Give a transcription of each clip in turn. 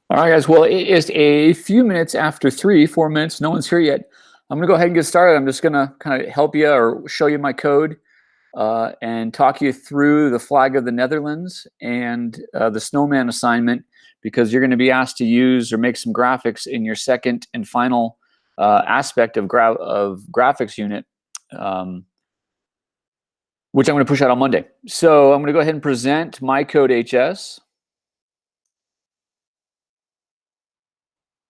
All right, guys. Well, it is a few minutes after 4 minutes. No one's here yet. I'm going to go ahead and get started. I'm just going to kind of help you or show you my code and talk you through the flag of the Netherlands and the Snowman assignment, because you're going to be asked to use or make some graphics in your second and final aspect of graphics unit, which I'm going to push out on Monday. So I'm going to go ahead and present my code HS.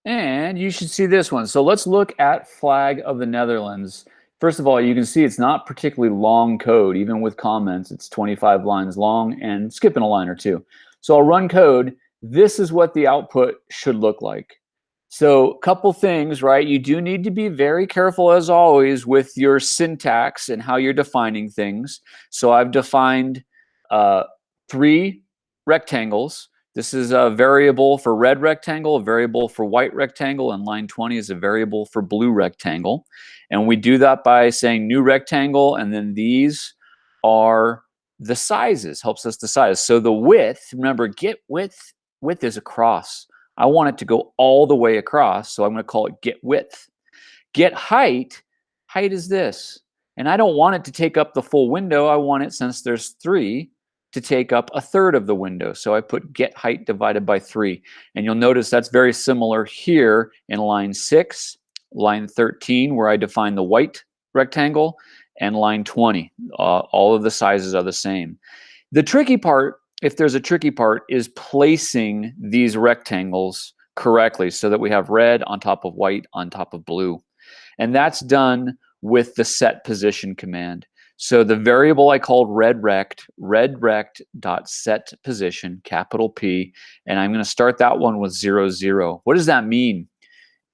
And you should see this one. So let's look at flag of the Netherlands. First of all, you can see it's not particularly long code. Even with comments, it's 25 lines long and skipping a line or two. So I'll run code. This is what the output should look like. So a couple things, right? You do need to be very careful, as always, with your syntax and how you're defining things. So I've defined 3 rectangles. This is a variable for red rectangle, a variable for white rectangle, and line 20 is a variable for blue rectangle. And we do that by saying new rectangle, and then these are the sizes, helps us to size. So the width, remember, get width is across. I want it to go all the way across, so I'm going to call it get width. Get height is this. And I don't want it to take up the full window. I want it, since there's 3, to take up 1/3 of the window. So I put get height divided by 3. And you'll notice that's very similar here in line 6, line 13, where I define the white rectangle, and line 20. All of the sizes are the same. The tricky part, if there's a tricky part, is placing these rectangles correctly so that we have red on top of white on top of blue. And that's done with the set position command. So the variable I called redrect.setPosition, capital P, and I'm going to start that one with 0, 0. What does that mean?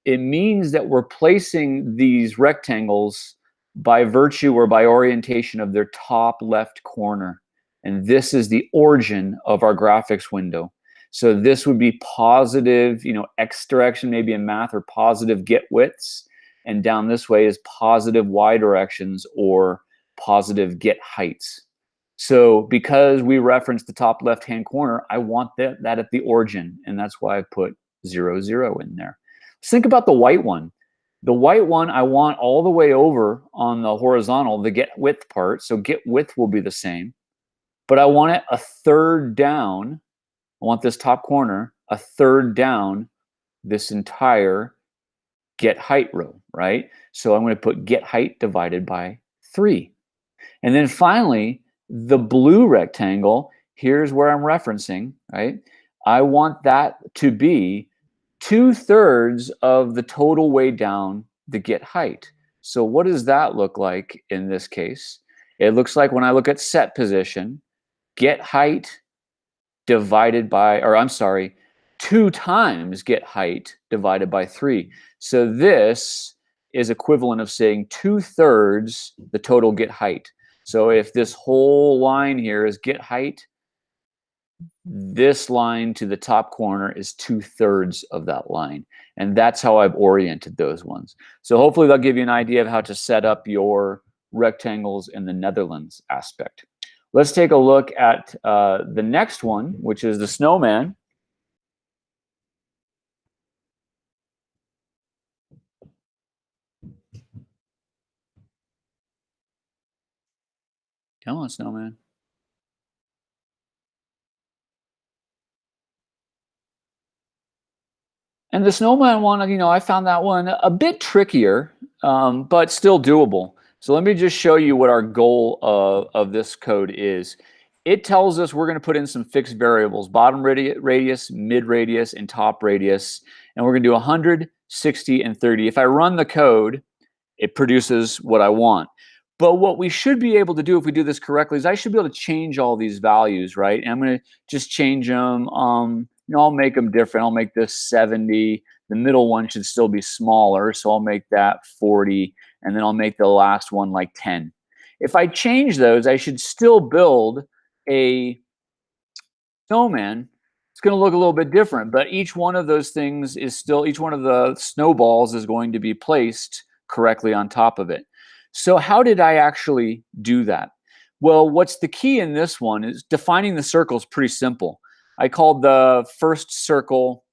It means that we're placing these rectangles by virtue or by orientation of their top left corner. And this is the origin of our graphics window. So this would be positive, X direction, maybe in math, or positive get widths. And down this way is positive Y directions, or positive get heights. So because we reference the top left-hand corner, I want that at the origin, and that's why I put 0, 0 in there. Let's think about the white one. The white one I want all the way over on the horizontal, the get width part, so get width will be the same, but I want it 1/3 down. I want this top corner 1/3 down this entire get height row, right? So I'm going to put get height divided by 3. And then finally, the blue rectangle, here's where I'm referencing, right? I want that to be 2/3 of the total way down the get height. So what does that look like in this case? It looks like, when I look at set position, get height divided by, 2 times get height divided by 3. So this is equivalent of saying 2/3 the total get height. So if this whole line here is get height, this line to the top corner is 2/3 of that line. And that's how I've oriented those ones. So hopefully that'll give you an idea of how to set up your rectangles in the Netherlands aspect. Let's take a look at the next one, which is the Snowman. Come on, Snowman. And the Snowman one, I found that one a bit trickier, but still doable. So let me just show you what our goal of this code is. It tells us we're going to put in some fixed variables: bottom radius, mid radius, and top radius. And we're going to do 100, 60, and 30. If I run the code, it produces what I want. But what we should be able to do, if we do this correctly, is I should be able to change all these values, right? And I'm going to just change them. I'll make them different. I'll make this 70. The middle one should still be smaller, so I'll make that 40. And then I'll make the last one like 10. If I change those, I should still build a snowman. It's going to look a little bit different, but each one of those things is still, each one of the snowballs is going to be placed correctly on top of it. So how did I actually do that? Well, what's the key in this one is defining the circle is pretty simple. I called the first circle,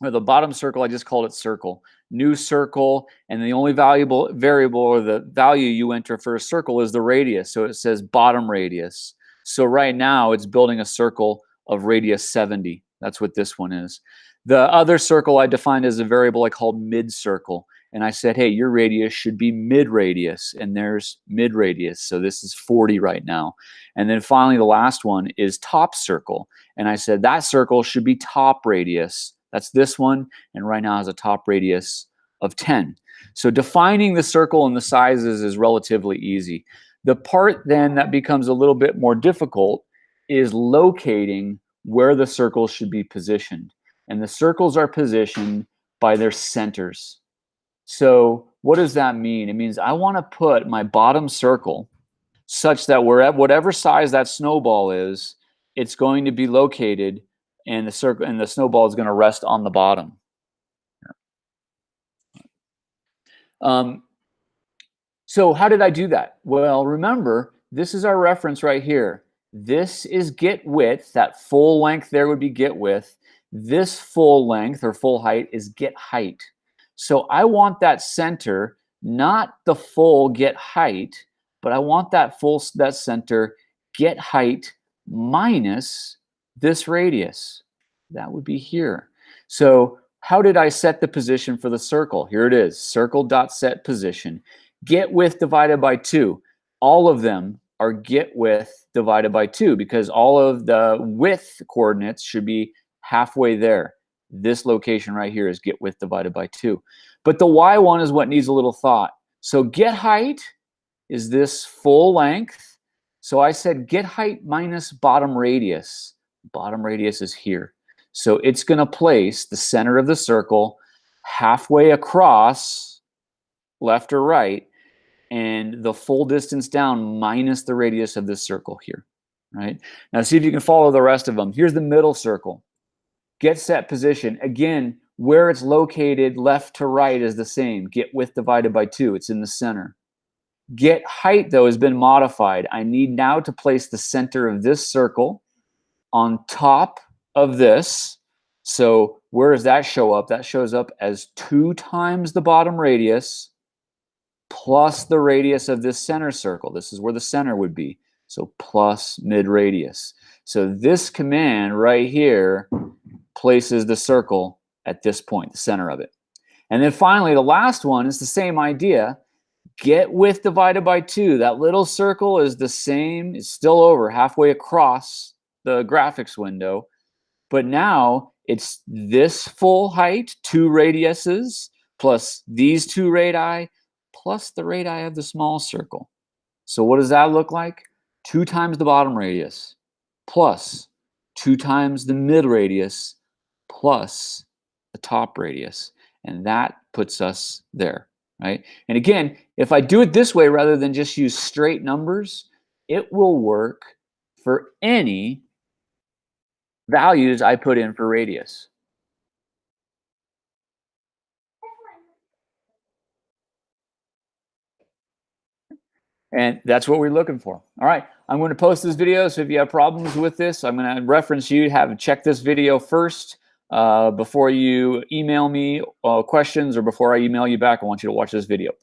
or the bottom circle, I just called it circle. New circle, and the only variable or the value you enter for a circle is the radius. So it says bottom radius. So right now it's building a circle of radius 70. That's what this one is. The other circle I defined as a variable I called mid circle. And I said, hey, your radius should be mid radius. And there's mid radius. So this is 40 right now. And then finally, the last one is top circle. And I said that circle should be top radius. That's this one. And right now has a top radius of 10. So defining the circle and the sizes is relatively easy. The part then that becomes a little bit more difficult is locating where the circles should be positioned. And the circles are positioned by their centers. So what does that mean? It means I want to put my bottom circle such that whatever size that snowball is, it's going to be located, and the circle and the snowball is going to rest on the bottom. So how did I do that? Well, remember, this is our reference right here. This is get width. That full length there would be get width. This full length or full height is get height. So I want that center, not the full get height, but I want that center get height minus this radius. That would be here. So how did I set the position for the circle? Here it is, circle.set position. Get width divided by 2. All of them are get width divided by 2 because all of the width coordinates should be halfway there. This location right here is get width divided by 2. But the y one is what needs a little thought. So get height is this full length. So I said get height minus bottom radius. Bottom radius is here. So it's going to place the center of the circle halfway across, left or right, and the full distance down minus the radius of this circle here. Right? Now see if you can follow the rest of them. Here's the middle circle. Get set position. Again, where it's located left to right is the same. Get width divided by 2. It's in the center. Get height, though, has been modified. I need now to place the center of this circle on top of this. So where does that show up? That shows up as 2 times the bottom radius plus the radius of this center circle. This is where the center would be. So plus mid radius. So this command right here places the circle at this point, the center of it. And then finally, the last one is the same idea. Get width divided by 2. That little circle is the same. It's still over halfway across the graphics window. But now it's this full height, 2 radiuses, plus these 2 radii, plus the radii of the small circle. So what does that look like? 2 times the bottom radius, plus 2 times the mid radius, plus the top radius. And that puts us there, right? And again, if I do it this way rather than just use straight numbers, it will work for any values I put in for radius. And that's what we're looking for. All right, I'm going to post this video, so if you have problems with this, I'm going to reference you, have check this video first before you email me questions or before I email you back. I want you to watch this video.